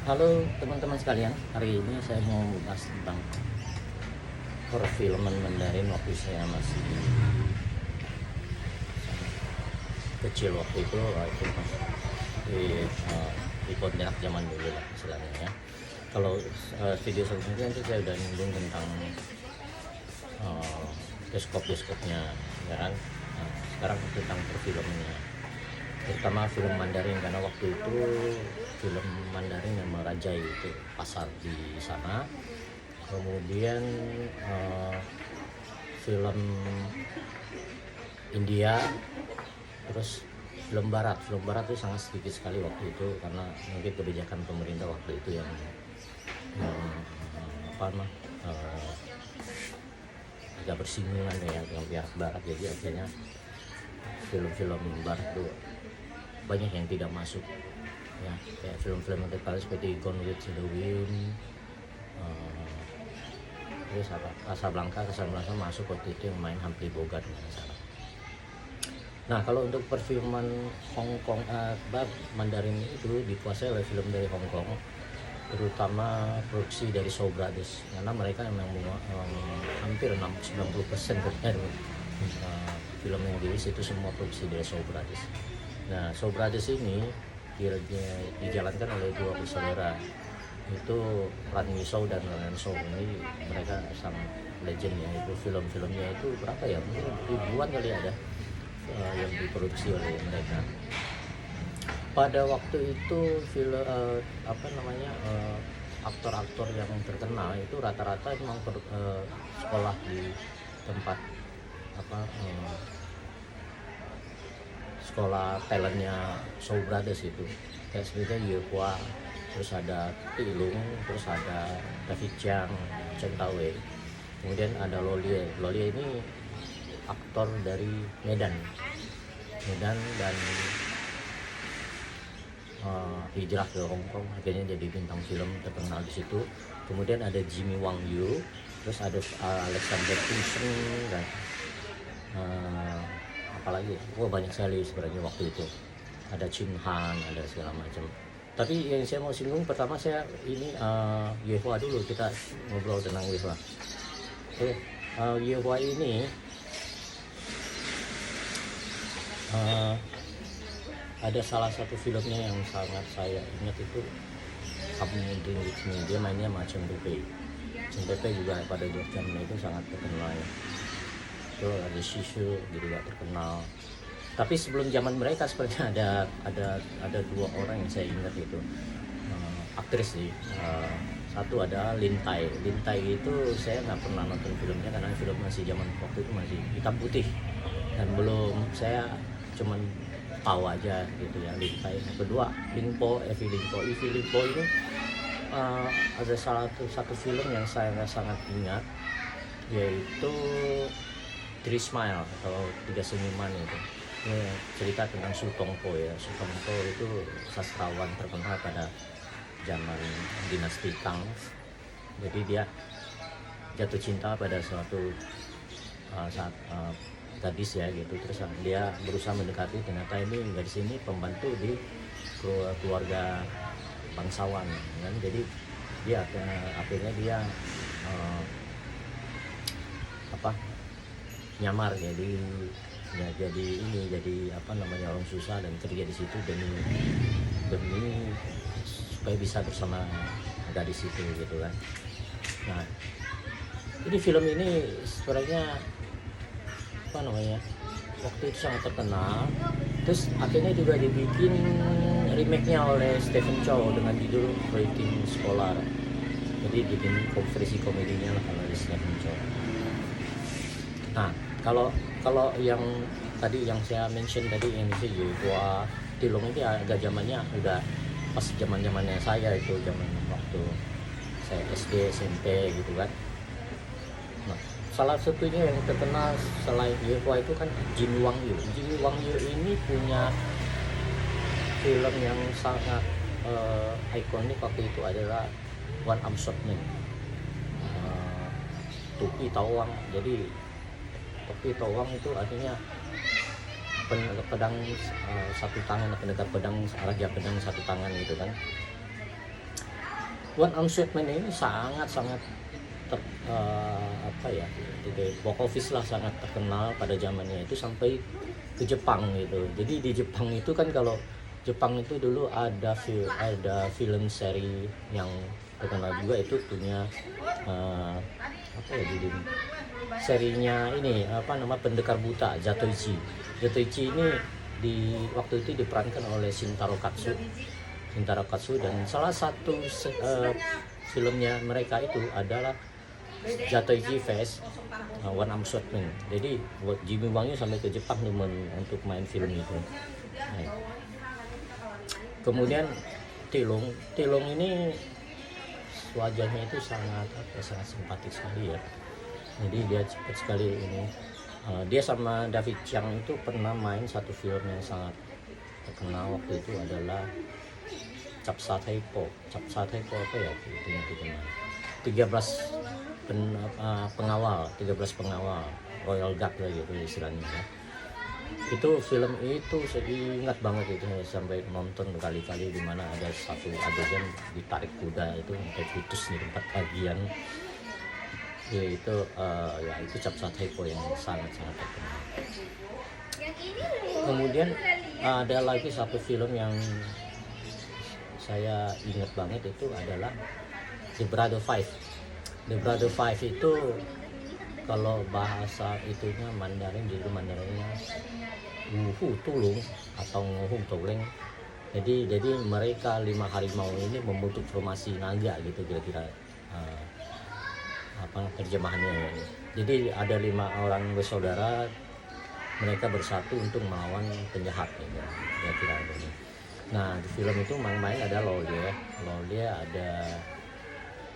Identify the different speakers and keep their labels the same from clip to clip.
Speaker 1: Halo teman-teman sekalian, hari ini saya mau bahas tentang perfilman Mandarin waktu saya masih kecil waktu itu masih di Pontianak zaman dulu lah istilahnya ya. Kalau video sebelumnya itu saya udah nyinggung tentang bioskop-bioskopnya ya kan. Nah, sekarang tentang perfilmannya, terutama film Mandarin, karena waktu itu film Mandarin yang merajai itu pasar di sana. Kemudian film India, terus film Barat itu sangat sedikit sekali waktu itu, karena mungkin kebijakan pemerintah waktu itu yang agak bersinggungan ya dengan pihak Barat, jadi akhirnya film-film Barat itu banyak yang tidak masuk ya, kayak film-film yang terkenal seperti Gone with the Wind, terus Casablanca masuk waktu itu yang main Humphrey Bogart nggak salah. Nah, kalau untuk perfilman Hong Kong, Mandarin itu dikuasai oleh film dari Hong Kong, terutama produksi dari Shaw Brothers, karena mereka memang hampir 90% dari film yang dirilis itu semua produksi dari Shaw Brothers. Nah, Shaw Brothers ini dijalankan oleh dua bersaudara, itu Runme Shaw dan Roland Shaw. Ini mereka sangat legend ya, itu film-filmnya itu berapa ya, mungkin ribuan kali ada yang diproduksi oleh mereka. Pada waktu itu film aktor-aktor yang terkenal itu rata-rata memang sekolah di tempat sekolah talentnya Shaw Brothers itu, kayak seperti Yehua, terus ada Tilung, terus ada David Chiang, Chen Taoe, kemudian ada Lolie ini aktor dari Medan dan hijrah ke Hong Kong, akhirnya jadi bintang film terkenal di situ. Kemudian ada Jimmy Wang Yu, terus ada Alexander Ping dan apalagi banyak sekali sebenarnya waktu itu, ada Chin Han, ada segala macam. Tapi yang saya mau singgung pertama, saya ini Yehua dulu, kita ngobrol tentang Yehua. Yehua ini ada salah satu filmnya yang sangat saya ingat, itu Come With Me. Dia mainnya sama Chen Pei. Chen Pei juga pada zaman itu sangat terkenal ya. Itu ada Shishu juga terkenal. Tapi sebelum zaman mereka sebenarnya ada dua orang yang saya ingat itu, aktris sih. Satu ada Lin Tai itu saya nggak pernah nonton filmnya, karena film masih zaman waktu itu masih hitam putih dan belum, saya cuman tahu aja gitu ya Lin Tai. Yang kedua Evie Lin Po ini ada satu film yang saya sangat ingat, yaitu Three Smile atau Tiga Senyuman itu. Ini cerita tentang Su Tongpo ya. Su Tongpo itu sastrawan terkenal pada zaman dinasti Tang. Jadi dia jatuh cinta pada suatu saat gadis ya gitu, terus dia berusaha mendekati, ternyata ini gadis ini pembantu di keluarga bangsawan kan. Jadi dia akhirnya dia nyamar jadi orang susah dan kerja di situ demi supaya bisa bersama gadis itu gitu kan. Nah, ini film ini sebenarnya waktu itu sangat terkenal, terus akhirnya juga dibikin remake-nya oleh Stephen Chow dengan judul Breaking Scholar. Jadi bikin versi komedinya lah kalau di Stephen Chow. Nah, kalau yang tadi yang saya mention tadi, yang si Yehua Tilung ini agak zamannya udah pas zamannya saya, itu zaman waktu saya SD SMP gitu kan. Nah, salah satunya yang terkenal selain Yehua itu kan Jimmy Wang Yu ini punya film yang sangat ikonik waktu itu adalah One Arm Shot Man, Tupi Tawang. Jadi Tupi Tawang itu artinya pedang satu tangan, pendekat pedang, raja pedang satu tangan gitu kan. One Arm Swordsman ini sangat apa ya, box office lah, sangat terkenal pada zamannya itu sampai ke Jepang gitu. Jadi di Jepang itu kan, kalau Jepang itu dulu ada film seri yang terkenal juga, itu punya apa ya judulnya, serinya ini apa nama, Pendekar Buta, Zatoichi. Zatoichi ini waktu itu diperankan oleh Shintaro Katsu, dan salah satu filmnya mereka itu adalah Zatoichi vs One Arm Swordsman. Jadi Jimmy Wang sampai ke Jepang untuk main film itu. Nah, kemudian Tilong ini wajahnya itu sangat simpatik sekali ya. Jadi dia cepat sekali ini. Dia sama David Chiang itu pernah main satu film yang sangat terkenal waktu itu, adalah Capsataipo apa ya itu, 13 pengawal Royal Guard lah gitu istilahnya ya. Itu film itu saya ingat banget itu, sampai nonton berkali-kali, di mana ada satu adegan ditarik kuda itu sampai putus di tempat bagian ya, itu itu Capsataipo yang sangat terkenal. Kemudian ada lagi satu film yang saya ingat banget, itu adalah The Brother Five. The Brother Five itu kalau bahasa itunya Mandarin, jadi Mandarinnya Wuhu Tulung atau Nguhung Toleng. Jadi mereka 5 harimau ini membentuk formasi naga gitu kira-kira apa terjemahannya ya. Jadi ada 5 orang bersaudara, mereka bersatu untuk melawan penjahat gitu, kira-kira gitu. Nah di film itu main ada Lolye, ada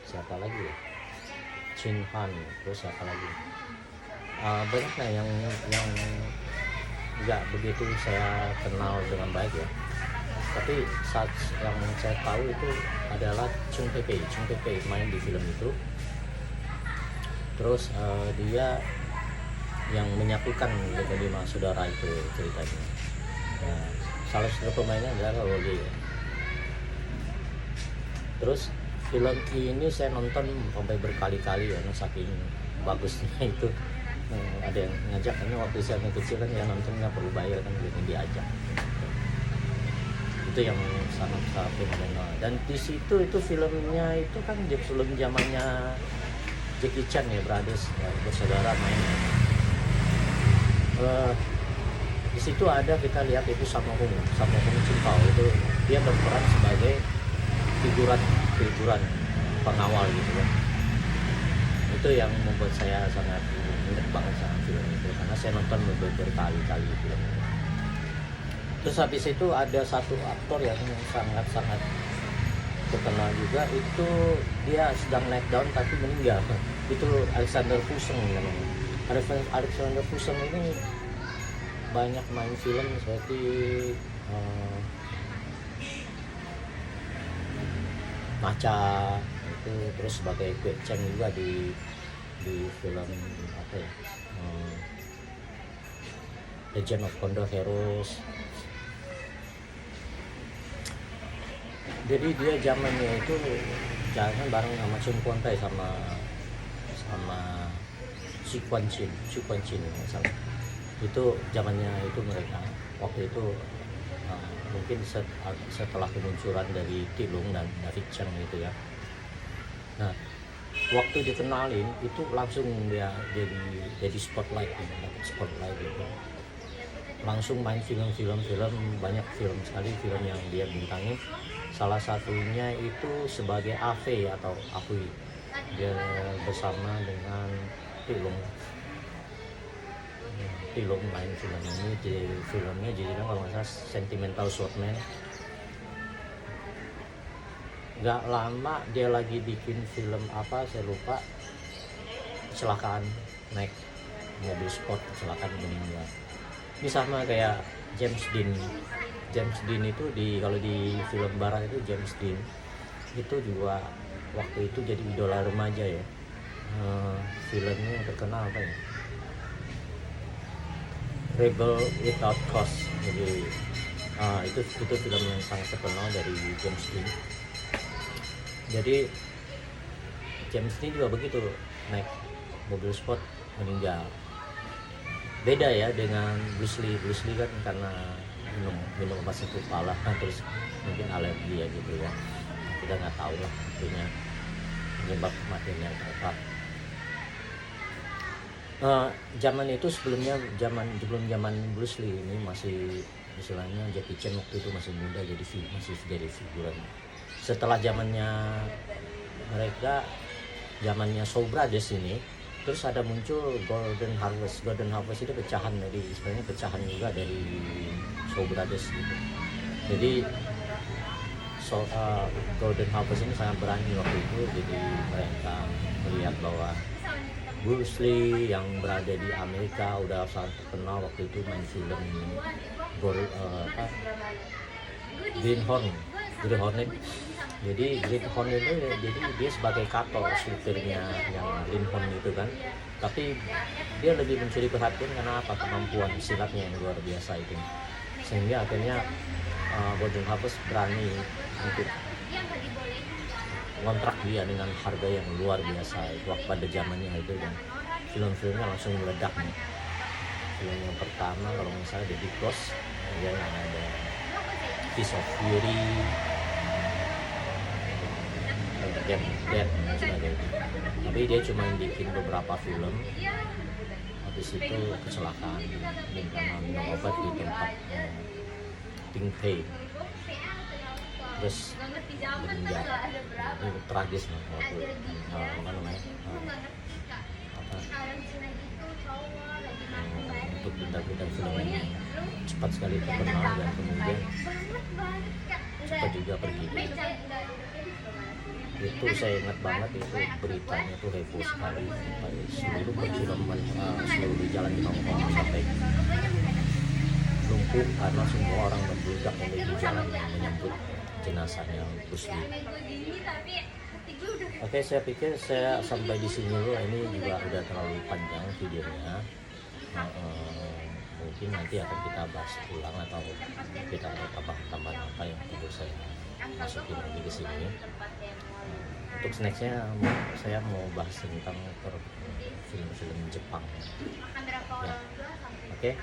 Speaker 1: siapa lagi ya, Chin Han, terus siapa lagi, banyak lah yang nggak begitu saya kenal dengan baik ya. Tapi saat yang saya tahu itu adalah Chung Pei main di film itu. Terus dia yang menyatukan kelima saudara itu ceritanya. Nah, salah satu pemainnya adalah Lolye ya. Terus film ini saya nonton sampai berkali-kali ya, saking bagusnya itu. Ada yang ngajak, karena waktu saya kecil kan ya nonton nggak perlu bayar kan, jadi diajak. Itu yang sangat fenomenal. Dan di situ itu filmnya itu kan film zamannya Jackie Chan ya, Brothers ya, bersaudara main. Di situ ada, kita lihat itu Sammo Hung Ching Pao, itu dia berperan sebagai figuran pengawal gitu kan. Itu yang membuat saya sangat ingat banget sama film itu, karena saya nonton berkali-kali film itu. Terus habis itu ada satu aktor yang sangat terkenal juga, itu dia sedang naik daun tapi meninggal. Itu Alexander Fuchsang namanya. Alexander Fuchsang ini banyak main film seperti Maca itu, terus sebagai Kue Cheng juga di film apa ya, Legend of Condor Heroes. Jadi dia zamannya itu jalan bareng sama Chun Kwon Tai sama Xu Quan Chin misalnya. Itu zamannya itu mereka waktu itu mungkin setelah kemunculan dari Tilung dan David Chang gitu ya. Nah waktu dikenalin itu langsung dia jadi spotlight gitu. Langsung main film, banyak film sekali film yang dia bintangi. Salah satunya itu sebagai Ave atau Afui, dia bersama dengan Tilung main film ini. Filmnya jadi kalau nggak salah Sentimental Swordman. Nggak lama dia lagi bikin film apa saya lupa, kecelakaan naik mobil sport, kecelakaan meninggal. Ini sama kayak James Dean itu kalau di film barat itu James Dean itu juga waktu itu jadi idola remaja ya. Filmnya yang terkenal apa ya, Rebel Without Cause. Jadi itu film yang sangat terkenal dari James Dean. Jadi James Dean juga begitu, naik mobil sport meninggal. Beda ya dengan Bruce Lee. Bruce Lee kan karena minum obat sakit kepala terus mungkin alergi ya gitu ya, kita nggak tahu lah artinya penyebab kematiannya apa. Zaman itu sebelum zaman Bruce Lee ini masih istilahnya Jackie Chan waktu itu masih muda, masih jadi figuran. Setelah zamannya mereka, zamannya Shaw Brothers ini, terus ada muncul Golden Harvest. Golden Harvest itu pecahan, jadi sebenarnya pecahan juga dari Shaw Brothers gitu. Jadi Golden Harvest ini sangat berani waktu itu, jadi mereka melihat bahwa Bruce Lee yang berada di Amerika udah sangat terkenal waktu itu, main film Green Hornet. Jadi Green Hornet itu jadi dia sebagai kato supirnya yang Green Hornet itu kan, tapi dia lebih mencuri perhatian karena apa, kemampuan silatnya yang luar biasa itu, sehingga akhirnya Golden Harvest berani untuk kontrak dia dengan harga yang luar biasa itu pada zamannya itu, dan film-filmnya langsung meledak nih. Film yang pertama kalau nggak salah The Big Boss, kemudian ada Fist of Fury, Dead dan sebagainya. Tapi dia cuma bikin beberapa film, habis itu kecelakaan dan karena minum obat di tempat Ting Pei, terus meninggal. Ini tragis nih waktu untuk bintang-bintang film ini cepat sekali terkenal dan kemudian cepat juga pergi. Itu saya ingat banget, itu beritanya tuh heboh sekali, seluruh perfilman seluruh jalan di Hong Kong sampai lumpuh karena semua orang membludak di jalan menyambut jenazahnya Bruce Lee. Oke, saya pikir saya sampai di sini dulu. Ini juga udah terlalu panjang videonya. Mungkin nanti akan kita bahas ulang atau kita ada tambahan apa yang perlu saya masukin lagi ke sini. Untuk nextnya saya mau bahas tentang film-film Jepang. Ya. Oke.